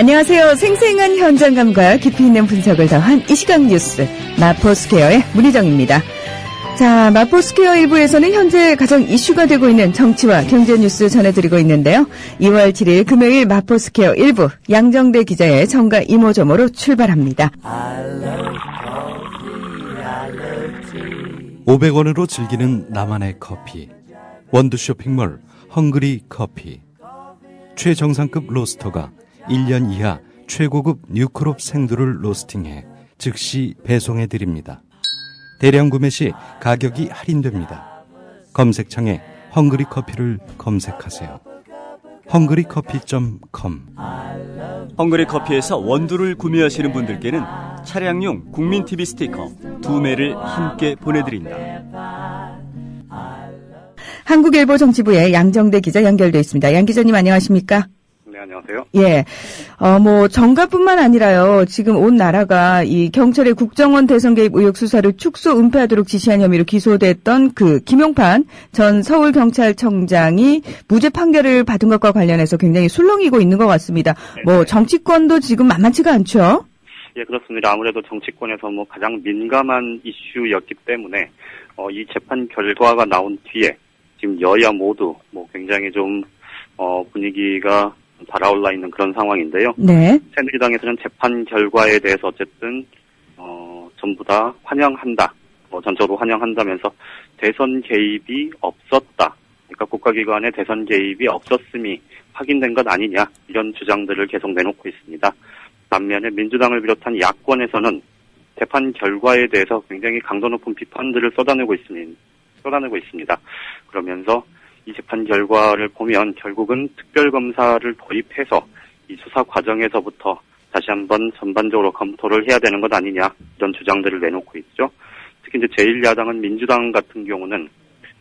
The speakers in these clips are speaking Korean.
안녕하세요. 생생한 현장감과 깊이 있는 분석을 더한 이 시각 뉴스 마포스퀘어의 문희정입니다. 자, 마포스퀘어 1부에서는 현재 가장 이슈가 되고 있는 정치와 경제 뉴스 전해드리고 있는데요. 2월 7일 금요일 마포스퀘어 1부 양정대 기자의 정가 이모저모로 출발합니다. 500원으로 즐기는 나만의 커피. 원두 쇼핑몰 헝그리 커피. 최정상급 로스터가 1년 이하 최고급 뉴크롭 생두를 로스팅해 즉시 배송해드립니다. 대량 구매 시 가격이 할인됩니다. 검색창에 헝그리 커피를 검색하세요. 헝그리커피.com. 헝그리 커피에서 원두를 구매하시는 분들께는 차량용 국민TV 스티커 2매를 함께 보내드립니다. 한국일보 정치부의 양정대 기자 연결돼 있습니다. 양 기자님 안녕하십니까? 네, 안녕하세요. 예. 정가뿐만 아니라요. 지금 온 나라가 이 경찰의 국정원 대선 개입 의혹 수사를 축소 은폐하도록 지시한 혐의로 기소됐던 그 김용판 전 서울경찰청장이 무죄 판결을 받은 것과 관련해서 굉장히 술렁이고 있는 것 같습니다. 네. 정치권도 지금 만만치가 않죠? 예, 그렇습니다. 아무래도 정치권에서 가장 민감한 이슈였기 때문에 이 재판 결과가 나온 뒤에 지금 여야 모두 굉장히 좀 분위기가 달아올라 있는 그런 상황인데요. 네. 새누리당에서는 재판 결과에 대해서 어쨌든 전부 다 환영한다. 전적으로 환영한다면서 대선 개입이 없었다. 그러니까 국가기관의 대선 개입이 없었음이 확인된 것 아니냐. 이런 주장들을 계속 내놓고 있습니다. 반면에 민주당을 비롯한 야권에서는 재판 결과에 대해서 굉장히 강도 높은 비판들을 쏟아내고 있습니다. 그러면서 이 재판 결과를 보면 결국은 특별검사를 도입해서 이 수사 과정에서부터 다시 한번 전반적으로 검토를 해야 되는 것 아니냐 이런 주장들을 내놓고 있죠. 특히 이제 제1야당은 민주당 같은 경우는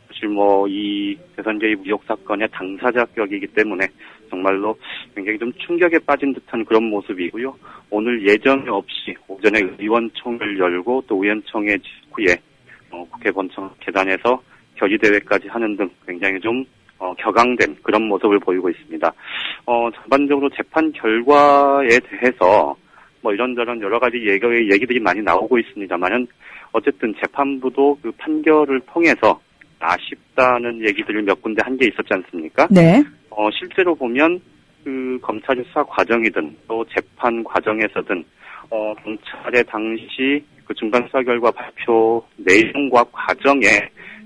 사실 이 대선 개입 의혹 사건의 당사자격이기 때문에 정말로 굉장히 좀 충격에 빠진 듯한 그런 모습이고요. 오늘 예정이 없이 오전에 의원총회를 열고 또 의원총회 직후에 국회 본청 계단에서 결의대회까지 하는 등 굉장히 좀 격앙된 그런 모습을 보이고 있습니다. 전반적으로 재판 결과에 대해서 이런저런 여러 가지 얘기들이 많이 나오고 있습니다만은 어쨌든 재판부도 그 판결을 통해서 아쉽다는 얘기들을 몇 군데 한 게 있었지 않습니까? 네. 실제로 보면 그 검찰 수사 과정이든 또 재판 과정에서든 경찰의 당시 그 중간 수사 결과 발표 내용과 과정에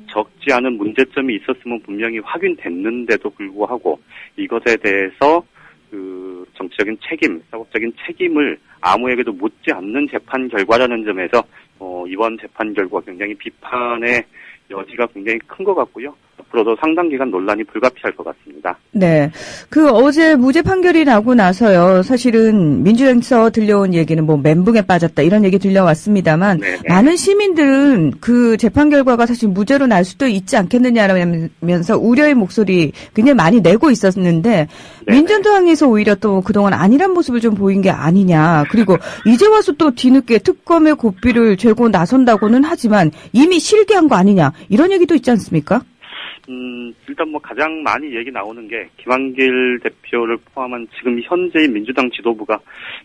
적지 않은 문제점이 있었으면 분명히 확인됐는데도 불구하고 이것에 대해서 그 정치적인 책임, 사법적인 책임을 아무에게도 묻지 않는 재판 결과라는 점에서 이번 재판 결과 굉장히 비판의 여지가 굉장히 큰 것 같고요. 앞으로도 상당 기간 논란이 불가피할 것 같습니다. 네. 어제 무죄 판결이 나고 나서요. 사실은 민주당에서 들려온 얘기는 멘붕에 빠졌다 이런 얘기 들려왔습니다만 네네. 많은 시민들은 그 재판 결과가 사실 무죄로 날 수도 있지 않겠느냐라면서 우려의 목소리 굉장히 많이 내고 있었는데 네네. 민주당에서 오히려 또 그동안 안일한 모습을 좀 보인 게 아니냐. 그리고 이제 와서 또 뒤늦게 특검의 고삐를 죄고 나선다고는 하지만 이미 실기한 거 아니냐. 이런 얘기도 있지 않습니까? 일단 가장 많이 얘기 나오는 게 김한길 대표를 포함한 지금 현재의 민주당 지도부가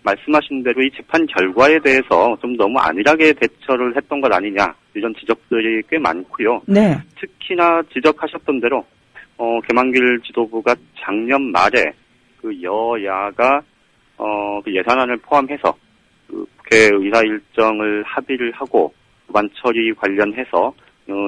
말씀하신 대로 이 재판 결과에 대해서 좀 너무 안일하게 대처를 했던 것 아니냐 이런 지적들이 꽤 많고요. 네. 특히나 지적하셨던 대로 김한길 지도부가 작년 말에 그 여야가 그 예산안을 포함해서 그 국회 의사 일정을 합의를 하고 법안 처리 관련해서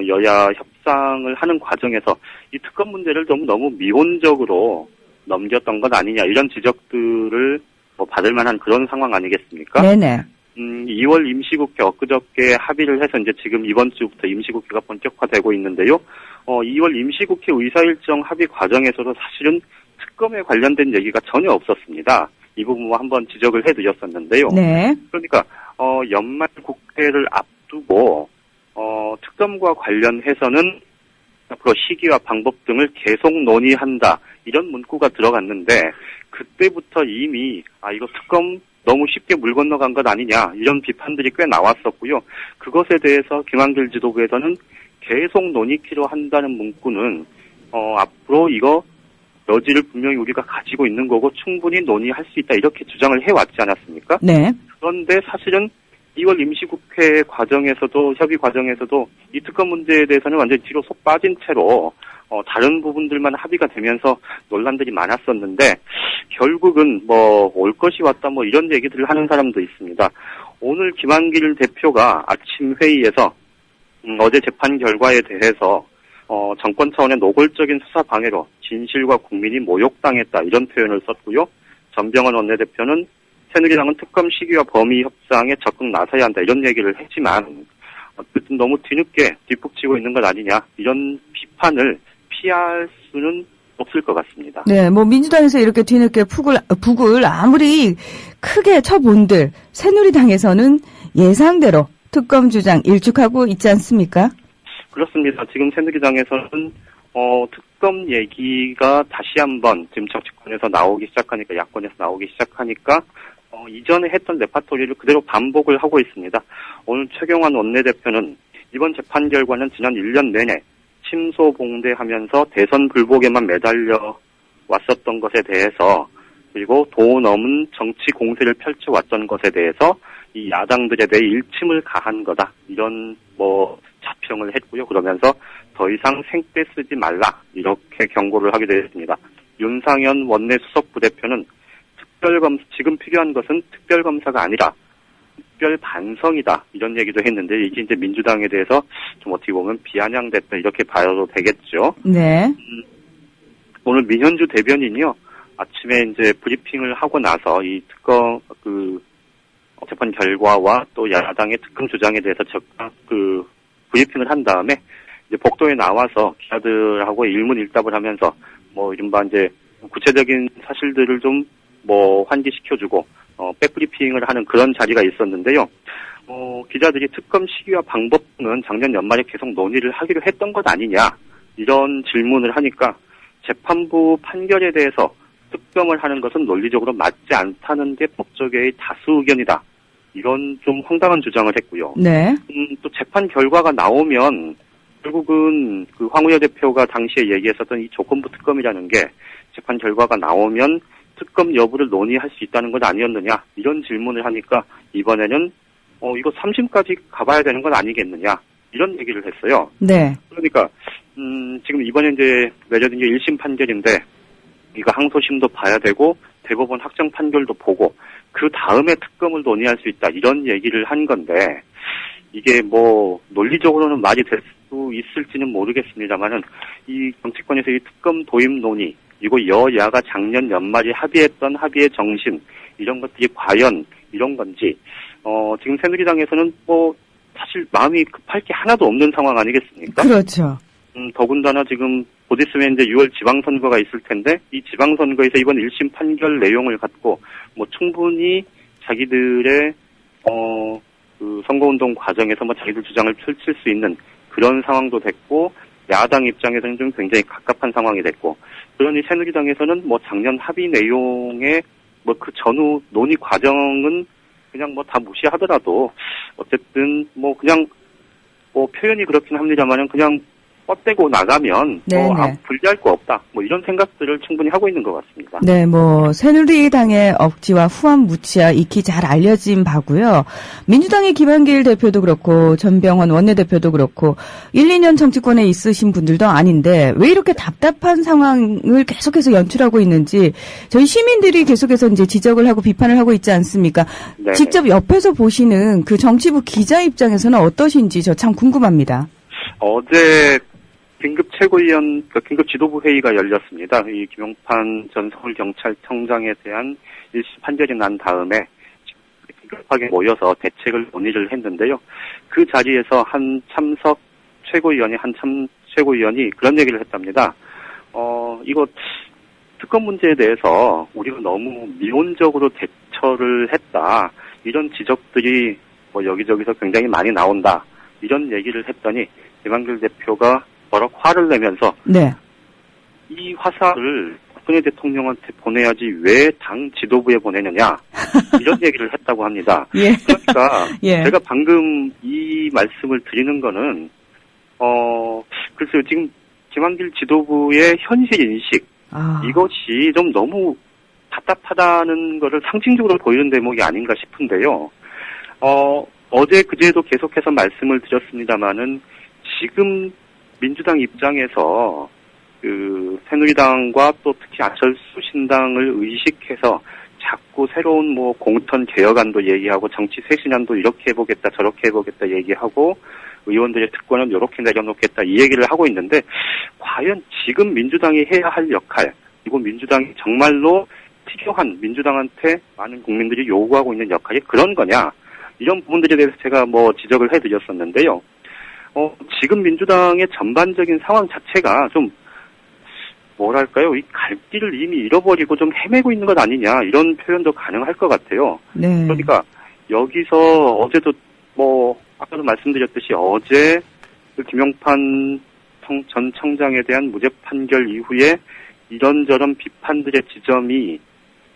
여야 협상을 하는 과정에서 이 특검 문제를 너무 미온적으로 넘겼던 것 아니냐 이런 지적들을 받을 만한 그런 상황 아니겠습니까? 네네. 2월 임시국회 엊그저께 합의를 해서 이제 지금 이번 주부터 임시국회가 본격화되고 있는데요. 2월 임시국회 의사일정 합의 과정에서도 사실은 특검에 관련된 얘기가 전혀 없었습니다. 이 부분 한번 지적을 해드렸었는데요. 네. 그러니까 연말 국회를 앞두고 특검과 관련해서는 앞으로 시기와 방법 등을 계속 논의한다. 이런 문구가 들어갔는데 그때부터 이미 이거 특검 너무 쉽게 물 건너간 것 아니냐 이런 비판들이 꽤 나왔었고요. 그것에 대해서 김한길 지도부에서는 계속 논의키로 한다는 문구는 앞으로 이거 여지를 분명히 우리가 가지고 있는 거고 충분히 논의할 수 있다 이렇게 주장을 해왔지 않았습니까? 네. 그런데 사실은 2월 임시국회 과정에서도 협의 과정에서도 이 특검 문제에 대해서는 완전히 뒤로 속 빠진 채로 다른 부분들만 합의가 되면서 논란들이 많았었는데 결국은 뭐 올 것이 왔다 뭐 이런 얘기들을 하는 사람도 있습니다. 오늘 김한길 대표가 아침 회의에서 어제 재판 결과에 대해서 정권 차원의 노골적인 수사 방해로 진실과 국민이 모욕당했다 이런 표현을 썼고요. 전병헌 원내대표는 새누리당은 특검 시기와 범위 협상에 적극 나서야 한다 이런 얘기를 했지만 어쨌든 너무 뒤늦게 뒷북치고 있는 것 아니냐 이런 비판을 피할 수는 없을 것 같습니다. 네, 뭐 민주당에서 이렇게 뒤늦게 북을 아무리 크게 쳐본들 새누리당에서는 예상대로 특검 주장 일축하고 있지 않습니까? 그렇습니다. 지금 새누리당에서는 특검 얘기가 다시 한번 지금 정치권에서 나오기 시작하니까 야권에서 나오기 시작하니까 이전에 했던 레파토리를 그대로 반복을 하고 있습니다. 오늘 최경환 원내대표는 이번 재판 결과는 지난 1년 내내 침소봉대하면서 대선 불복에만 매달려 왔었던 것에 대해서 그리고 도 넘은 정치 공세를 펼쳐왔던 것에 대해서 이 야당들에 대해 일침을 가한 거다. 이런 자평을 했고요. 그러면서 더 이상 생떼 쓰지 말라. 이렇게 경고를 하게 되었습니다. 윤상현 원내 수석 부대표는 지금 필요한 것은 특별검사가 아니라 특별 반성이다. 이런 얘기도 했는데 이게 이제 민주당에 대해서 좀 어떻게 보면 비아냥됐다. 이렇게 봐도 되겠죠. 네. 오늘 민현주 대변인이요. 아침에 이제 브리핑을 하고 나서 이 특검 재판 결과와 또 야당의 특검 주장에 대해서 브리핑을 한 다음에 이제 복도에 나와서 기자들하고 일문일답을 하면서 이른바 이제 구체적인 사실들을 좀 환기시켜주고 백브리핑을 하는 그런 자리가 있었는데요. 기자들이 특검 시기와 방법 등은 작년 연말에 계속 논의를 하기로 했던 것 아니냐 이런 질문을 하니까 재판부 판결에 대해서 특검을 하는 것은 논리적으로 맞지 않다는 게 법조계의 다수 의견이다. 이런 좀 황당한 주장을 했고요. 네. 또 재판 결과가 나오면 결국은 황우여 대표가 당시에 얘기했었던 이 조건부 특검이라는 게 재판 결과가 나오면 특검 여부를 논의할 수 있다는 건 아니었느냐 이런 질문을 하니까 이번에는 이거 3심까지 가봐야 되는 건 아니겠느냐 이런 얘기를 했어요. 네. 그러니까 지금 이번에 이제 내려진 게 1심 판결인데 이거 항소심도 봐야 되고 대법원 확정 판결도 보고 그 다음에 특검을 논의할 수 있다 이런 얘기를 한 건데 이게 논리적으로는 말이 될 수 있을지는 모르겠습니다만은 이 정치권에서 이 특검 도입 논의 그리고 여야가 작년 연말에 합의했던 합의의 정신 이런 것들이 과연 이런 건지 지금 새누리당에서는 사실 마음이 급할 게 하나도 없는 상황 아니겠습니까? 그렇죠. 더군다나 지금 곧 있으면 이제 6월 지방선거가 있을 텐데 이 지방선거에서 이번 1심 판결 내용을 갖고 충분히 자기들의 선거운동 과정에서 자기들 주장을 펼칠 수 있는 그런 상황도 됐고 야당 입장에서는 좀 굉장히 갑갑한 상황이 됐고 그러니 새누리당에서는 작년 합의 내용의 그 전후 논의 과정은 그냥 다 무시하더라도 어쨌든 그냥 표현이 그렇긴 합니다만은 그냥 뻗대고 나가면 불리할 거 없다. 이런 생각들을 충분히 하고 있는 것 같습니다. 네, 새누리당의 억지와 후한무치와 익히 잘 알려진 바고요. 민주당의 김한길 대표도 그렇고 전병헌 원내대표도 그렇고 1, 2년 정치권에 있으신 분들도 아닌데 왜 이렇게 답답한 상황을 계속해서 연출하고 있는지 저희 시민들이 계속해서 이제 지적을 하고 비판을 하고 있지 않습니까? 네. 직접 옆에서 보시는 그 정치부 기자 입장에서는 어떠신지 저 참 궁금합니다. 어제 긴급 최고위원, 긴급 지도부 회의가 열렸습니다. 이 김용판 전 서울경찰청장에 대한 1심 판결이 난 다음에 긴급하게 모여서 대책을 논의를 했는데요. 그 자리에서 한 최고위원이 그런 얘기를 했답니다. 이거 특검 문제에 대해서 우리가 너무 미온적으로 대처를 했다. 이런 지적들이 여기저기서 굉장히 많이 나온다. 이런 얘기를 했더니 김한길 대표가 버럭 화를 내면서 네. 이 화살을 박근혜 대통령한테 보내야지 왜 당 지도부에 보내느냐 이런 얘기를 했다고 합니다. 예. 그러니까 예. 제가 방금 이 말씀을 드리는 거는 글쎄요 지금 김한길 지도부의 현실 인식 이것이 좀 너무 답답하다는 것을 상징적으로 보이는 대목이 아닌가 싶은데요. 어제 그제도 계속해서 말씀을 드렸습니다마는 지금 민주당 입장에서 새누리당과 또 특히 안철수 신당을 의식해서 자꾸 새로운 공천 개혁안도 얘기하고 정치 쇄신안도 이렇게 해보겠다 저렇게 해보겠다 얘기하고 의원들의 특권은 이렇게 내려놓겠다 이 얘기를 하고 있는데 과연 지금 민주당이 해야 할 역할 그리고 민주당이 정말로 필요한 민주당한테 많은 국민들이 요구하고 있는 역할이 그런 거냐 이런 부분들에 대해서 제가 지적을 해드렸었는데요. 지금 민주당의 전반적인 상황 자체가 좀 뭐랄까요? 이 갈 길을 이미 잃어버리고 좀 헤매고 있는 것 아니냐 이런 표현도 가능할 것 같아요. 네. 그러니까 여기서 어제도 아까도 말씀드렸듯이 어제 그 김용판 전 청장에 대한 무죄 판결 이후에 이런저런 비판들의 지점이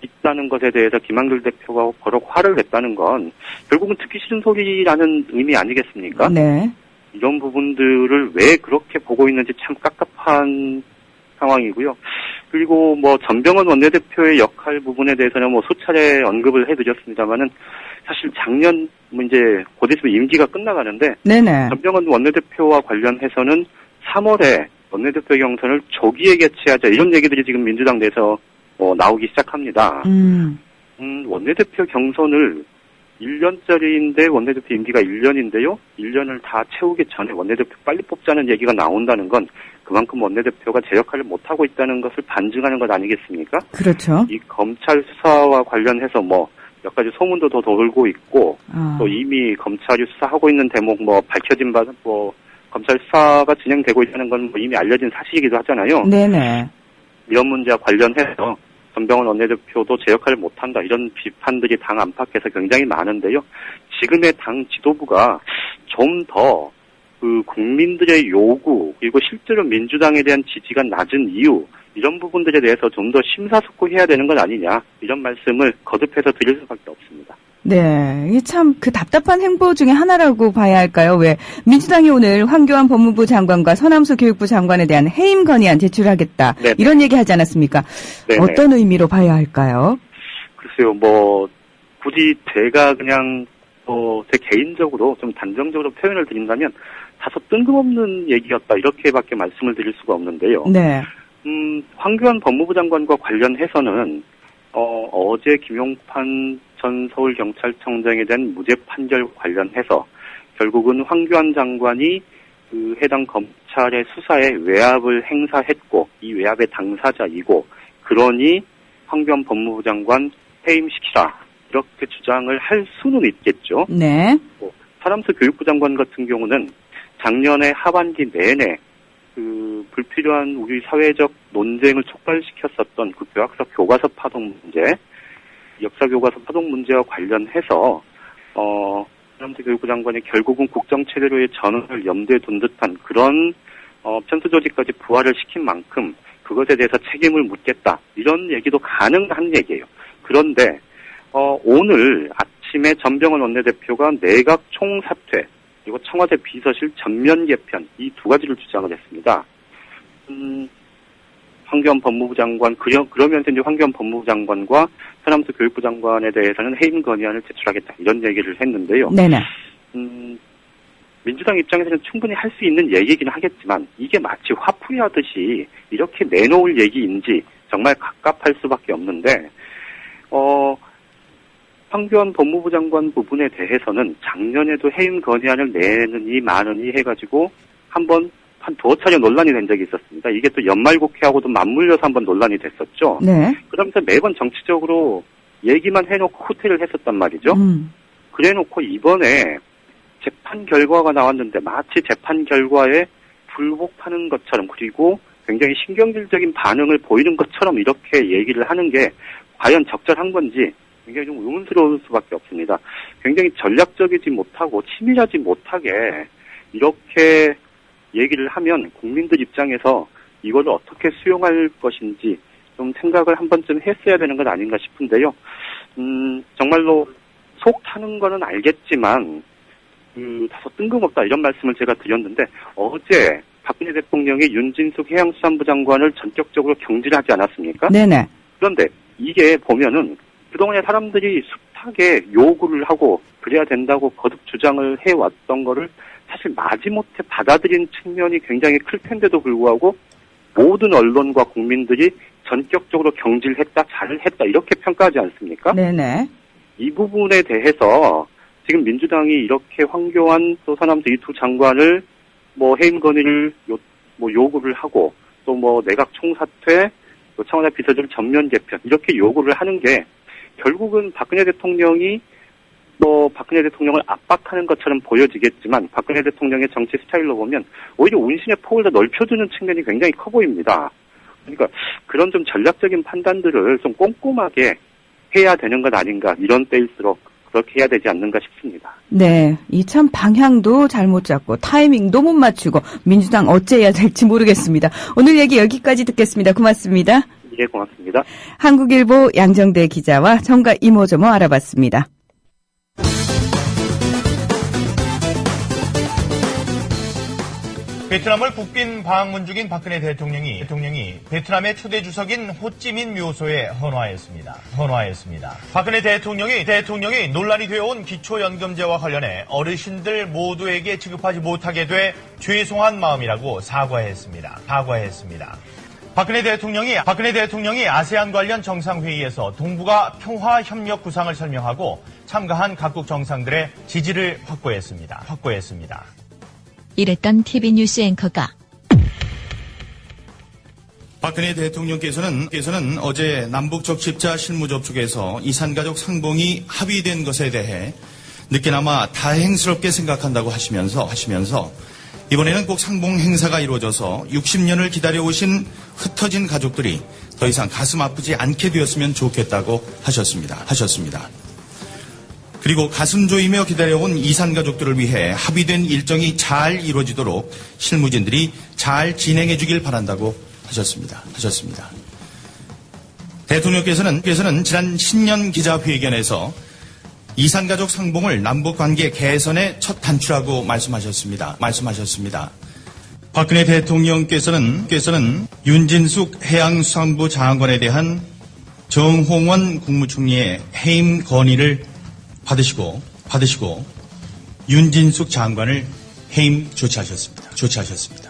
있다는 것에 대해서 김한길 대표가 버럭 화를 냈다는 건 결국은 듣기 싫은 소리라는 의미 아니겠습니까? 네. 이런 부분들을 왜 그렇게 보고 있는지 참 깝깝한 상황이고요. 그리고 전병헌 원내대표의 역할 부분에 대해서는 수차례 언급을 해드렸습니다만은 사실 작년 이제 곧 있으면 임기가 끝나가는데 네네. 전병헌 원내대표와 관련해서는 3월에 원내대표 경선을 조기에 개최하자 이런 얘기들이 지금 민주당 내에서 나오기 시작합니다. 원내대표 경선을 1년짜리인데 원내대표 임기가 1년인데요. 1년을 다 채우기 전에 원내대표 빨리 뽑자는 얘기가 나온다는 건 그만큼 원내대표가 제 역할을 못하고 있다는 것을 반증하는 것 아니겠습니까? 그렇죠. 이 검찰 수사와 관련해서 몇 가지 소문도 더 돌고 있고 또 이미 검찰이 수사하고 있는 대목 밝혀진 바 검찰 수사가 진행되고 있다는 건 이미 알려진 사실이기도 하잖아요. 네네. 이런 문제와 관련해서 전병헌 원내대표도 제 역할을 못한다 이런 비판들이 당 안팎에서 굉장히 많은데요. 지금의 당 지도부가 좀 더 국민들의 요구 그리고 실제로 민주당에 대한 지지가 낮은 이유 이런 부분들에 대해서 좀 더 심사숙고해야 되는 건 아니냐 이런 말씀을 거듭해서 드릴 수밖에 없습니다. 네, 이게 참 그 답답한 행보 중에 하나라고 봐야 할까요? 왜 민주당이 오늘 황교안 법무부 장관과 서남수 교육부 장관에 대한 해임 건의안 제출하겠다 네네. 이런 얘기 하지 않았습니까? 네네. 어떤 의미로 봐야 할까요? 글쎄요, 굳이 제가 그냥 제 개인적으로 좀 단정적으로 표현을 드린다면 다소 뜬금없는 얘기였다 이렇게밖에 말씀을 드릴 수가 없는데요. 네. 황교안 법무부 장관과 관련해서는 어제 김용판 전 서울경찰청장에 대한 무죄 판결 관련해서 결국은 황교안 장관이 해당 검찰의 수사에 외압을 행사했고 이 외압의 당사자이고 그러니 황교안 법무부 장관 해임시키라 이렇게 주장을 할 수는 있겠죠. 네. 서남수 교육부 장관 같은 경우는 작년에 하반기 내내 불필요한 우리 사회적 논쟁을 촉발시켰었던 그 교학사 교과서 파동 문제, 역사 교과서 파동 문제와 관련해서 서남수 교육부 장관이 결국은 국정체제로의 전환을 염두에 둔 듯한 그런 편수 조직까지 부활을 시킨 만큼 그것에 대해서 책임을 묻겠다 이런 얘기도 가능한 얘기예요. 그런데 오늘 아침에 전병헌 원내대표가 내각 총사퇴 그리고 청와대 비서실 전면 개편 이 두 가지를 주장을 했습니다. 황교안 법무부 장관 그러면서 이제 황교안 법무부 장관과 서남수 교육부 장관에 대해서는 해임 건의안을 제출하겠다 이런 얘기를 했는데요. 네네. 민주당 입장에서는 충분히 할 수 있는 얘기이긴 하겠지만 이게 마치 화풀이하듯이 이렇게 내놓을 얘기인지 정말 갑갑할 수밖에 없는데 황교안 법무부 장관 부분에 대해서는 작년에도 해임 건의안을 내느니 마느니 해가지고 한 두어 차례 논란이 된 적이 있었습니다. 이게 또 연말국회하고도 맞물려서 한번 논란이 됐었죠. 네. 그러면서 매번 정치적으로 얘기만 해놓고 후퇴를 했었단 말이죠. 그래놓고 이번에 재판 결과가 나왔는데 마치 재판 결과에 불복하는 것처럼 그리고 굉장히 신경질적인 반응을 보이는 것처럼 이렇게 얘기를 하는 게 과연 적절한 건지 굉장히 좀 의문스러울 수밖에 없습니다. 굉장히 전략적이지 못하고 치밀하지 못하게 이렇게 얘기를 하면 국민들 입장에서 이걸 어떻게 수용할 것인지 좀 생각을 한 번쯤 했어야 되는 건 아닌가 싶은데요. 정말로 속 타는 거는 알겠지만 다소 뜬금없다 이런 말씀을 제가 드렸는데 어제 박근혜 대통령이 윤진숙 해양수산부 장관을 전격적으로 경질하지 않았습니까? 네네. 그런데 이게 보면은 그동안에 사람들이 숱하게 요구를 하고 그래야 된다고 거듭 주장을 해왔던 거를 사실 마지못해 받아들인 측면이 굉장히 클 텐데도 불구하고 모든 언론과 국민들이 전격적으로 경질했다, 잘했다 이렇게 평가하지 않습니까? 네네. 이 부분에 대해서 지금 민주당이 이렇게 황교안 또 서남수 이 두 장관을 뭐 해임 건의를 요구를 하고 또 뭐 내각 총사퇴, 또 청와대 비서실 전면 개편 이렇게 요구를 하는 게 결국은 박근혜 대통령이 박근혜 대통령을 압박하는 것처럼 보여지겠지만 박근혜 대통령의 정치 스타일로 보면 오히려 운신의 폭을 더 넓혀주는 측면이 굉장히 커 보입니다. 그러니까 그런 좀 전략적인 판단들을 좀 꼼꼼하게 해야 되는 것 아닌가, 이런 때일수록 그렇게 해야 되지 않는가 싶습니다. 네, 이 참 방향도 잘못 잡고 타이밍도 못 맞추고 민주당 어째야 될지 모르겠습니다. 오늘 얘기 여기까지 듣겠습니다. 고맙습니다. 예, 고맙습니다. 한국일보 양정대 기자와 정가 이모저모 알아봤습니다. 베트남을 국빈 방문 중인 박근혜 대통령이 베트남의 초대 주석인 호찌민 묘소에 헌화했습니다. 박근혜 대통령이 논란이 되어온 기초연금제와 관련해 어르신들 모두에게 지급하지 못하게 돼 죄송한 마음이라고 사과했습니다. 박근혜 대통령이 아세안 관련 정상회의에서 동북아 평화협력 구상을 설명하고 참가한 각국 정상들의 지지를 확보했습니다. 이랬던 TV 뉴스 앵커가 박근혜 대통령께서는 어제 남북 적십자 실무 접촉에서 이산가족 상봉이 합의된 것에 대해 늦게나마 다행스럽게 생각한다고 하시면서 이번에는 꼭 상봉 행사가 이루어져서 60년을 기다려오신 흩어진 가족들이 더 이상 가슴 아프지 않게 되었으면 좋겠다고 하셨습니다. 그리고 가슴 조이며 기다려온 이산 가족들을 위해 합의된 일정이 잘 이루어지도록 실무진들이 잘 진행해 주길 바란다고 하셨습니다. 대통령께서는 지난 신년 기자회견에서 이산 가족 상봉을 남북 관계 개선의 첫 단추라고 말씀하셨습니다. 박근혜 대통령께서는 윤진숙 해양수산부 장관에 대한 정홍원 국무총리의 해임 건의를 받으시고 윤진숙 장관을 해임 조치하셨습니다.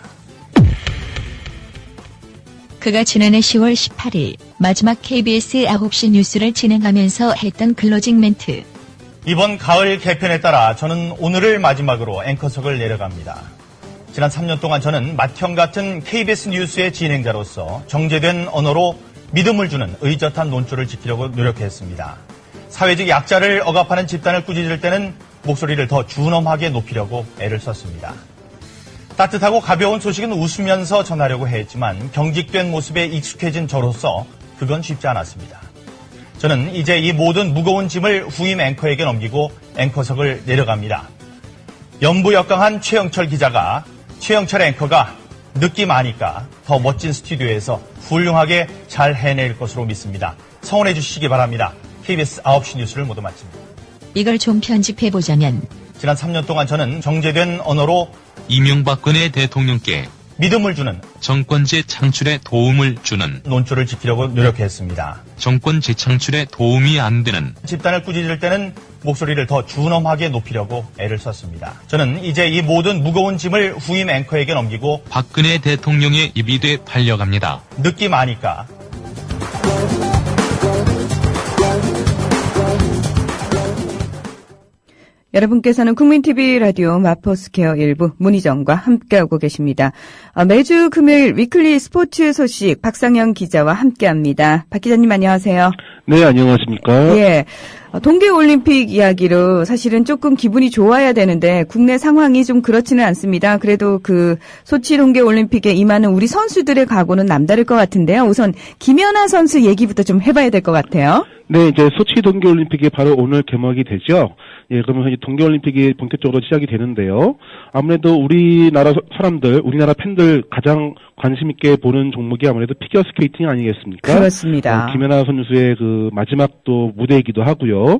그가 지난해 10월 18일 마지막 KBS 9시 뉴스를 진행하면서 했던 클로징 멘트. 이번 가을 개편에 따라 저는 오늘을 마지막으로 앵커석을 내려갑니다. 지난 3년 동안 저는 맏형 같은 KBS 뉴스의 진행자로서 정제된 언어로 믿음을 주는 의젓한 논조를 지키려고 노력했습니다. 사회적 약자를 억압하는 집단을 꾸짖을 때는 목소리를 더 준엄하게 높이려고 애를 썼습니다. 따뜻하고 가벼운 소식은 웃으면서 전하려고 했지만 경직된 모습에 익숙해진 저로서 그건 쉽지 않았습니다. 저는 이제 이 모든 무거운 짐을 후임 앵커에게 넘기고 앵커석을 내려갑니다. 연부역강한 최영철 앵커가 느낌 아니까 더 멋진 스튜디오에서 훌륭하게 잘 해낼 것으로 믿습니다. 성원해 주시기 바랍니다. KBS 9시 뉴스를 모두 마칩니다. 이걸 좀 편집해보자면 지난 3년 동안 저는 정제된 언어로 이명박근혜 대통령께 믿음을 주는 정권 재창출에 도움을 주는 논조를 지키려고 노력했습니다. 정권 재창출에 도움이 안 되는 집단을 꾸짖을 때는 목소리를 더 준엄하게 높이려고 애를 썼습니다. 저는 이제 이 모든 무거운 짐을 후임 앵커에게 넘기고 박근혜 대통령의 입이 돼 팔려갑니다. 느낌 아니까 여러분께서는 국민TV 라디오 마포스퀘어 일부 문희정과 함께하고 계십니다. 매주 금요일 위클리 스포츠 소식 박상영 기자와 함께합니다. 박 기자님 안녕하세요. 네, 안녕하십니까. 예. 동계올림픽 이야기로 사실은 조금 기분이 좋아야 되는데 국내 상황이 좀 그렇지는 않습니다. 그래도 그 소치 동계올림픽에 임하는 우리 선수들의 각오는 남다를 것 같은데요. 우선 김연아 선수 얘기부터 좀 해봐야 될 것 같아요. 네, 이제 소치 동계올림픽이 바로 오늘 개막이 되죠. 예, 그러면서 이제 동계올림픽이 본격적으로 시작이 되는데요. 아무래도 우리나라 사람들, 우리나라 팬들 가장 관심 있게 보는 종목이 아무래도 피겨 스케이팅 아니겠습니까? 그렇습니다. 김연아 선수의 그 마지막 또 무대이기도 하고요. 있어요.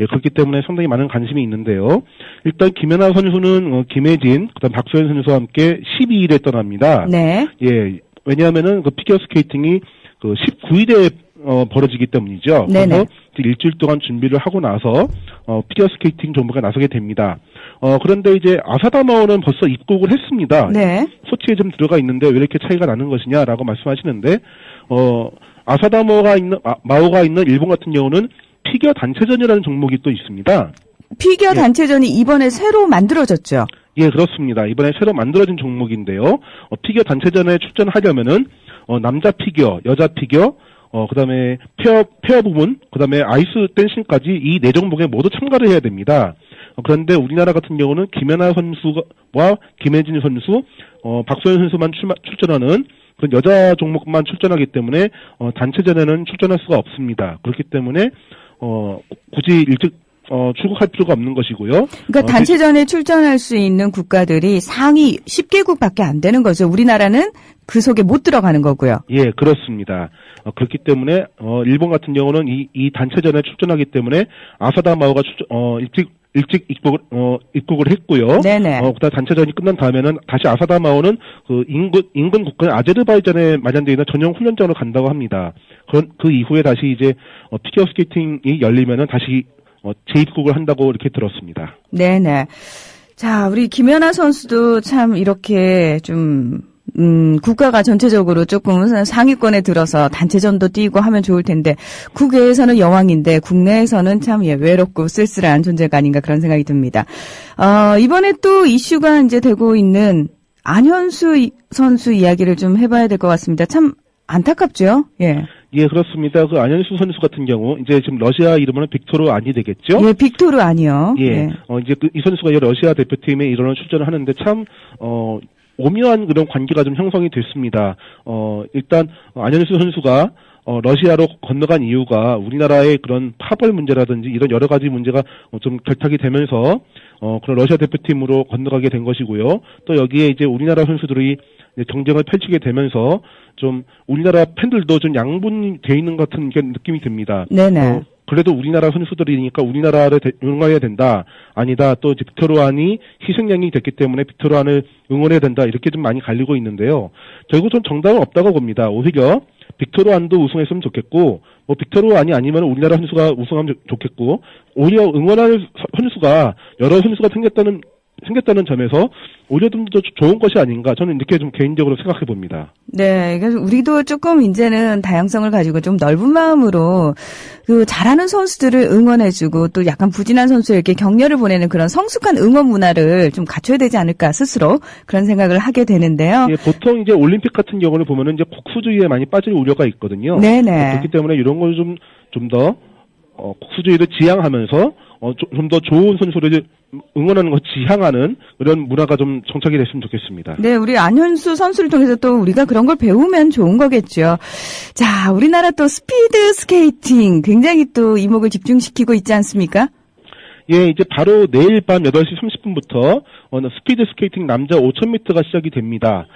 예, 그렇기 때문에 상당히 많은 관심이 있는데요. 일단 김연아 선수는 김혜진, 그다음 박소연 선수와 함께 12일에 떠납니다. 네. 예, 왜냐하면은 그 피겨 스케이팅이 그 19일에 벌어지기 때문이죠. 네네. 그래서 일주일 동안 준비를 하고 나서 피겨 스케이팅 종목에 나서게 됩니다. 그런데 이제 아사다마오는 벌써 입국을 했습니다. 네. 소치에 좀 들어가 있는데 왜 이렇게 차이가 나는 것이냐라고 말씀하시는데 마오가 있는 일본 같은 경우는 피겨 단체전이라는 종목이 또 있습니다. 피겨 단체전이 이번에 새로 만들어졌죠. 예, 그렇습니다. 이번에 새로 만들어진 종목인데요. 피겨 단체전에 출전하려면은 남자 피겨, 여자 피겨, 그다음에 페어 부분, 그다음에 아이스 댄싱까지 이 네 종목에 모두 참가를 해야 됩니다. 그런데 우리나라 같은 경우는 김연아 선수와 김혜진 선수, 박소연 선수만 출전하는 그 여자 종목만 출전하기 때문에 단체전에는 출전할 수가 없습니다. 그렇기 때문에 굳이 일찍 출국할 필요가 없는 것이고요. 그러니까 단체전에 출전할 수 있는 국가들이 상위 10개국밖에 안 되는 거죠. 우리나라는 그 속에 못 들어가는 거고요. 예, 그렇습니다. 그렇기 때문에 일본 같은 경우는 이 단체전에 출전하기 때문에 아사다마오가 일찍 입국을 했고요. 네네. 그다음 단체전이 끝난 다음에는 다시 아사다마오는 그 인근 국가인 아제르바이잔에 마련되어 있는 전용 훈련장으로 간다고 합니다. 그 이후에 다시 이제 피겨 스케이팅이 열리면은 다시 재입국을 한다고 이렇게 들었습니다. 네네. 자, 우리 김연아 선수도 참 이렇게 좀 국가가 전체적으로 조금 상위권에 들어서 단체전도 뛰고 하면 좋을 텐데 국외에서는 여왕인데 국내에서는 참 외롭고 쓸쓸한 존재가 아닌가 그런 생각이 듭니다. 이번에 또 이슈가 이제 되고 있는 안현수 선수 이야기를 좀 해봐야 될 것 같습니다. 참 안타깝죠? 예. 예, 그렇습니다. 그 안현수 선수 같은 경우 이제 지금 러시아 이름은 빅토르 아니 되겠죠? 예, 빅토르 아니요. 예. 예. 이제 이 선수가 러시아 대표팀에 이런 출전을 하는데 참 오묘한 그런 관계가 좀 형성이 됐습니다. 일단 안현수 선수가 러시아로 건너간 이유가 우리나라의 그런 파벌 문제라든지 이런 여러 가지 문제가 좀 결탁이 되면서 그런 러시아 대표팀으로 건너가게 된 것이고요. 또 여기에 이제 우리나라 선수들이 경쟁을 펼치게 되면서 좀 우리나라 팬들도 좀 양분돼 있는 것 같은 느낌이 듭니다. 네네. 그래도 우리나라 선수들이니까 우리나라를 응원해야 된다. 아니다. 또 빅토르안이 희생양이 됐기 때문에 빅토르안을 응원해야 된다. 이렇게 좀 많이 갈리고 있는데요. 결국 좀 정답은 없다고 봅니다. 오히려 빅토르안도 우승했으면 좋겠고, 빅토르안이 아니면 우리나라 선수가 우승하면 좋겠고, 오히려 응원할 선수가 여러 선수가 생겼다는 점에서 오히려 좀 더 좋은 것이 아닌가 저는 이렇게 좀 개인적으로 생각해 봅니다. 네, 그래서 우리도 조금 이제는 다양성을 가지고 좀 넓은 마음으로 그 잘하는 선수들을 응원해주고 또 약간 부진한 선수에게 격려를 보내는 그런 성숙한 응원 문화를 좀 갖춰야 되지 않을까 스스로 그런 생각을 하게 되는데요. 예, 보통 이제 올림픽 같은 경우를 보면은 이제 국수주의에 많이 빠질 우려가 있거든요. 네네. 그렇기 때문에 이런 걸 좀 더 국수주의를 지향하면서 좀 더 좋은 선수를 응원하는 것 지향하는 그런 문화가 좀 정착이 됐으면 좋겠습니다. 네, 우리 안현수 선수를 통해서 또 우리가 그런 걸 배우면 좋은 거겠죠. 자, 우리나라 또 스피드 스케이팅 굉장히 또 이목을 집중시키고 있지 않습니까? 예, 이제 바로 내일 밤 8시 30분부터 스피드 스케이팅 남자 5000m가 시작이 됩니다.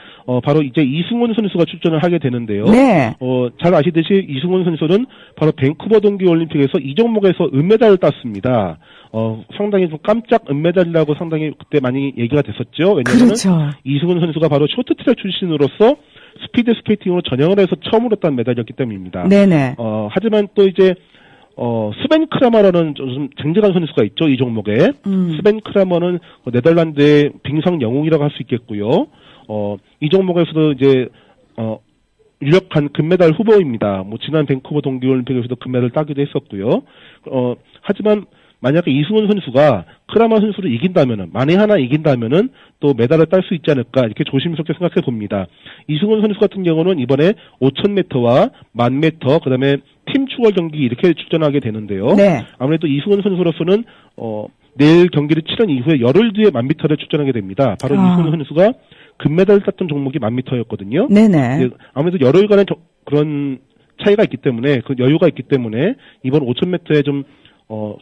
바로 이제 이승훈 선수가 출전을 하게 되는데요. 네. 잘 아시듯이 이승훈 선수는 바로 밴쿠버 동계올림픽에서 이 종목에서 은메달을 땄습니다. 상당히 좀 깜짝 은메달이라고 상당히 그때 많이 얘기가 됐었죠. 왜냐하면 그렇죠. 이승훈 선수가 바로 쇼트트랙 출신으로서 스피드 스케이팅으로 전향을 해서 처음으로 딴 메달이었기 때문입니다. 네네. 하지만 또 이제 스벤 크라머라는 좀 쟁쟁한 선수가 있죠, 이 종목에. 스벤 크라머는 네덜란드의 빙상 영웅이라고 할 수 있겠고요. 이 종목에서도 이제, 유력한 금메달 후보입니다. 지난 밴쿠버 동계올림픽에서도 금메달을 따기도 했었고요. 하지만 만약에 이승훈 선수가 크라머 선수를 이긴다면은, 만에 하나 이긴다면은 또 메달을 딸 수 있지 않을까, 이렇게 조심스럽게 생각해 봅니다. 이승훈 선수 같은 경우는 이번에 5000m와 1000m, 그 다음에 팀 추월 경기 이렇게 출전하게 되는데요. 네. 아무래도 이승훈 선수로서는, 내일 경기를 치른 이후에 열흘 뒤에 1000m를 출전하게 됩니다. 바로 이승훈 선수가 금메달을 땄던 종목이 1000m였거든요. 네네. 아무래도 열흘간의 그런 차이가 있기 때문에, 그 여유가 있기 때문에 이번 5000m에 좀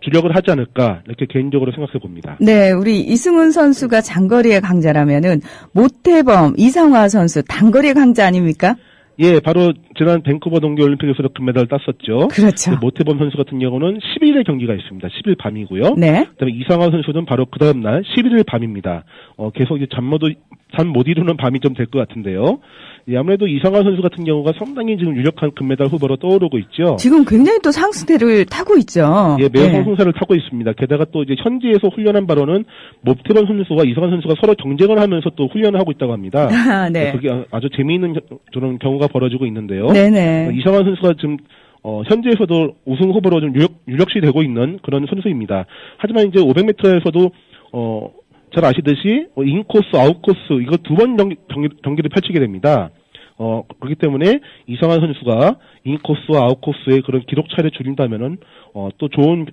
주력을 하지 않을까 이렇게 개인적으로 생각해 봅니다. 네, 우리 이승훈 선수가 장거리의 강자라면은 모태범 이상화 선수 단거리의 강자 아닙니까? 예, 바로 지난 밴쿠버 동계올림픽에서도 금메달을 땄었죠. 그렇죠. 모태범 선수 같은 경우는 11일에 경기가 있습니다. 10일 밤이고요. 네. 그다음에 이상화 선수는 바로 그 다음 날 11일 밤입니다. 계속 이제 잠 못 이루는 밤이 좀 될 것 같은데요. 예, 아무래도 이상화 선수 같은 경우가 상당히 지금 유력한 금메달 후보로 떠오르고 있죠. 지금 굉장히 또 상승세를 타고 있죠. 예, 매우 상승세를 타고 있습니다. 게다가 또 이제 현지에서 훈련한 바로는 모태범 선수와 이상화 선수가 서로 경쟁을 하면서 또 훈련을 하고 있다고 합니다. 아, 네. 그게 아주 재미있는 그런 경우가 벌어지고 있는데요. 네네. 이상화 선수가 지금 현지에서도 우승 후보로 좀 유력시 되고 있는 그런 선수입니다. 하지만 이제 500m에서도 잘 아시듯이 인코스, 아웃코스 이거 두 번 경기를 펼치게 됩니다. 그렇기 때문에 이상한 선수가 인코스와 아웃코스의 그런 기록 차이를 줄인다면은 또 좋은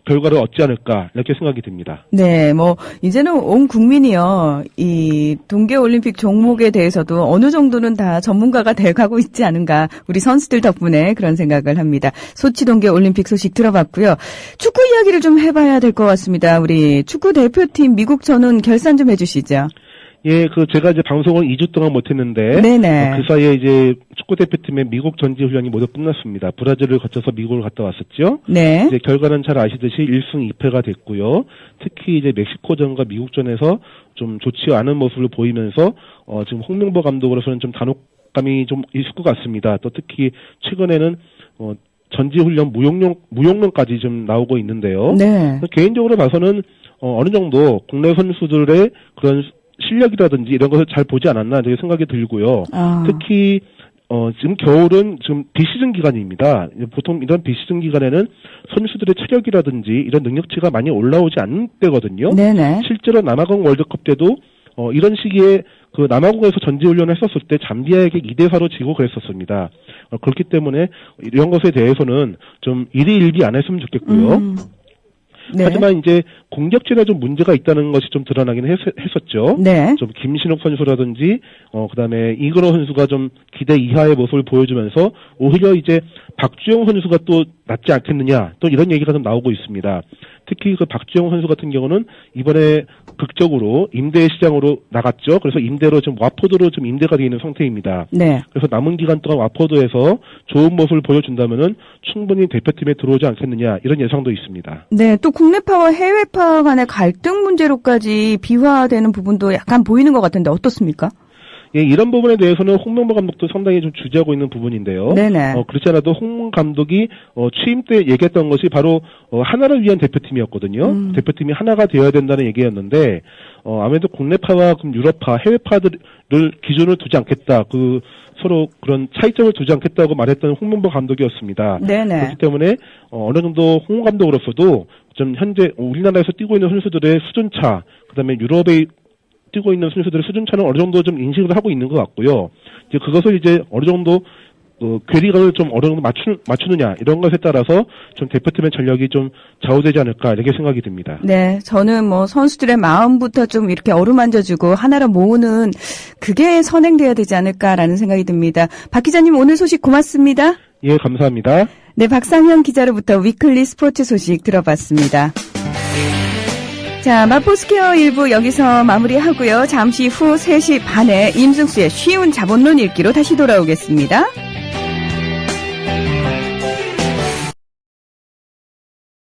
결과를 얻지 않을까 이렇게 생각이 듭니다. 네, 뭐 이제는 온 국민이요 이 동계올림픽 종목에 대해서도 어느 정도는 다 전문가가 돼가고 있지 않은가 우리 선수들 덕분에 그런 생각을 합니다. 소치 동계올림픽 소식 들어봤고요. 축구 이야기를 좀 해봐야 될 것 같습니다. 우리 축구 대표팀 미국 전훈 결산 좀 해주시죠. 예, 제가 이제 방송을 2주 동안 못했는데, 네네. 그 사이에 이제 축구대표팀의 미국 전지 훈련이 모두 끝났습니다. 브라질을 거쳐서 미국을 갔다 왔었죠. 네. 이제 결과는 잘 아시듯이 1승 2패가 됐고요. 특히 이제 멕시코전과 미국전에서 좀 좋지 않은 모습을 보이면서, 지금 홍명보 감독으로서는 좀 단혹감이 좀 있을 것 같습니다. 또 특히 최근에는, 전지 훈련 무용론까지 좀 나오고 있는데요. 네. 개인적으로 봐서는, 어느 정도 국내 선수들의 그런 실력이라든지 이런 것을 잘 보지 않았나 이렇게 생각이 들고요. 특히 지금 겨울은 지금 비시즌 기간입니다. 보통 이런 비시즌 기간에는 선수들의 체력이라든지 이런 능력치가 많이 올라오지 않는 때거든요. 네네. 실제로 남아공 월드컵 때도 이런 시기에 그 남아공에서 전지훈련을 했었을 때 잠비아에게 2대4로 지고 그랬었습니다. 그렇기 때문에 이런 것에 대해서는 좀 일희일비 안 했으면 좋겠고요. 네. 하지만 이제 공격진에 좀 문제가 있다는 것이 좀 드러나긴 했었죠. 네. 좀 김신욱 선수라든지 그다음에 이근호 선수가 좀 기대 이하의 모습을 보여주면서 오히려 이제 박주영 선수가 또 낫지 않겠느냐 또 이런 얘기가 좀 나오고 있습니다. 특히 그 박주영 선수 같은 경우는 이번에 극적으로 임대 시장으로 나갔죠. 그래서 임대로 좀 와포드로 좀 임대가 되어 있는 상태입니다. 네. 그래서 남은 기간 동안 와포드에서 좋은 모습을 보여준다면은 충분히 대표팀에 들어오지 않겠느냐 이런 예상도 있습니다. 네, 또 국내파와 해외파 간의 갈등 문제로까지 비화되는 부분도 약간 보이는 것 같은데 어떻습니까? 예, 이런 부분에 대해서는 홍명보 감독도 상당히 좀 주저하고 있는 부분인데요. 네네. 그렇지 않아도 홍 감독이 취임 때 얘기했던 것이 바로 하나를 위한 대표팀이었거든요. 대표팀이 하나가 되어야 된다는 얘기였는데 아무래도 국내파와 유럽파, 해외파들을 기준을 두지 않겠다. 서로 그런 차이점을 두지 않겠다고 말했던 홍명보 감독이었습니다. 네네. 그렇기 때문에 어느 정도 홍 감독으로서도 좀 현재 우리나라에서 뛰고 있는 선수들의 수준차, 그다음에 유럽의 뛰고 있는 선수들의 수준차는 어느 정도 좀 인식을 하고 있는 것 같고요. 이제 그것을 이제 어느 정도 괴리감을 좀 어느 정도 맞추느냐 이런 것에 따라서 좀 대표팀의 전력이 좀 좌우되지 않을까 이렇게 생각이 듭니다. 네, 저는 뭐 선수들의 마음부터 좀 이렇게 어루만져주고 하나로 모으는 그게 선행돼야 되지 않을까라는 생각이 듭니다. 박 기자님 오늘 소식 고맙습니다. 예, 감사합니다. 네, 박상현 기자로부터 위클리 스포츠 소식 들어봤습니다. 자, 마포스퀘어 1부 여기서 마무리하고요. 잠시 후 3시 반에 임승수의 쉬운 자본론 읽기로 다시 돌아오겠습니다.